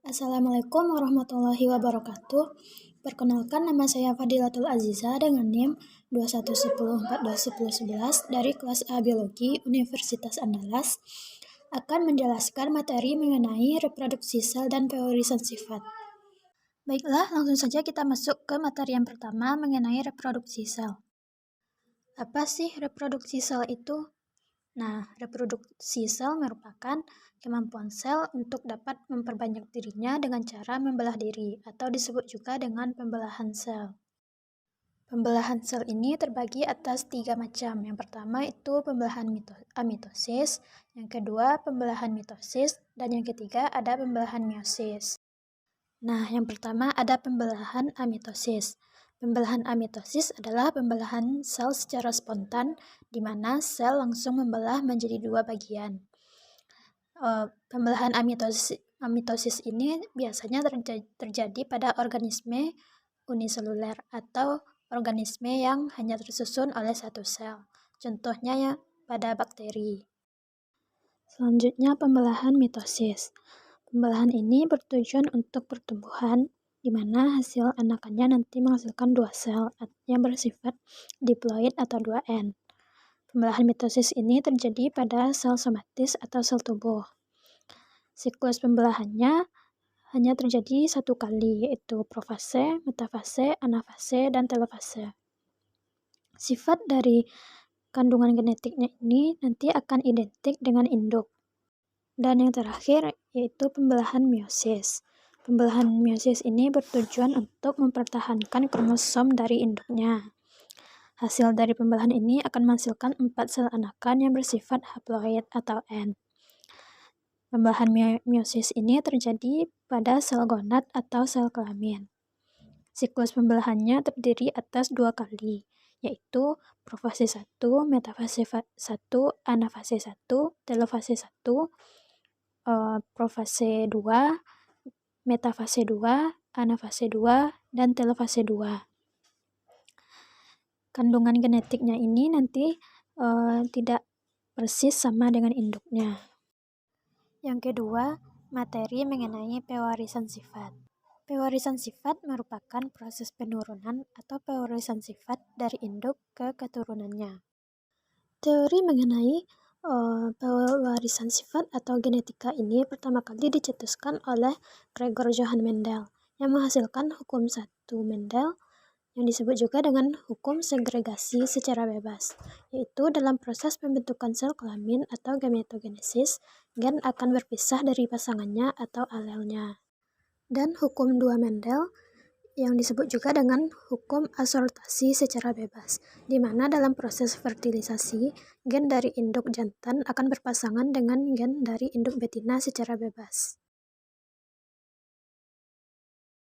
Assalamualaikum warahmatullahi wabarakatuh. Perkenalkan, nama saya Fadilatul Aziza dengan NIM 2110141011 dari kelas A Biologi Universitas Andalas akan menjelaskan materi mengenai reproduksi sel dan pewaurisan sifat. Baiklah, langsung saja kita masuk ke materi yang pertama mengenai reproduksi sel. Apa sih reproduksi sel itu? Nah, reproduksi sel merupakan kemampuan sel untuk dapat memperbanyak dirinya dengan cara membelah diri, atau disebut juga dengan pembelahan sel. Pembelahan sel ini terbagi atas 3 macam. Yang pertama itu pembelahan amitosis, yang kedua pembelahan mitosis, dan yang ketiga ada pembelahan meiosis. Nah, yang pertama ada pembelahan amitosis. Pembelahan amitosis adalah pembelahan sel secara spontan, di mana sel langsung membelah menjadi 2 bagian. Pembelahan amitosis ini biasanya terjadi pada organisme uniseluler atau organisme yang hanya tersusun oleh satu sel. Contohnya ya pada bakteri. Selanjutnya pembelahan mitosis. Pembelahan ini bertujuan untuk pertumbuhan, di mana hasil anakannya nanti menghasilkan 2 sel yang bersifat diploid atau 2N. Pembelahan mitosis ini terjadi pada sel somatis atau sel tubuh. Siklus pembelahannya hanya terjadi 1 kali, yaitu profase, metafase, anafase, dan telofase. Sifat dari kandungan genetiknya ini nanti akan identik dengan induk. Dan yang terakhir yaitu pembelahan meiosis. Pembelahan meiosis ini bertujuan untuk mempertahankan kromosom dari induknya. Hasil dari pembelahan ini akan menghasilkan 4 sel anakan yang bersifat haploid atau N. Pembelahan meiosis ini terjadi pada sel gonad atau sel kelamin. Siklus pembelahannya terdiri atas 2 kali, yaitu profase 1, metafase 1, anafase 1, telofase 1, profase 2, metafase 2, anafase 2, dan telofase 2. Kandungan genetiknya ini nanti tidak persis sama dengan induknya. Yang kedua, materi mengenai pewarisan sifat. Pewarisan sifat merupakan proses penurunan atau pewarisan sifat dari induk ke keturunannya. Teori mengenai pewarisan sifat atau genetika ini pertama kali dicetuskan oleh Gregor Johann Mendel yang menghasilkan hukum 1 Mendel yang disebut juga dengan hukum segregasi secara bebas, yaitu dalam proses pembentukan sel kelamin atau gametogenesis, gen akan berpisah dari pasangannya atau alelnya. Dan hukum 2 Mendel yang disebut juga dengan hukum asortasi secara bebas, di mana dalam proses fertilisasi, gen dari induk jantan akan berpasangan dengan gen dari induk betina secara bebas.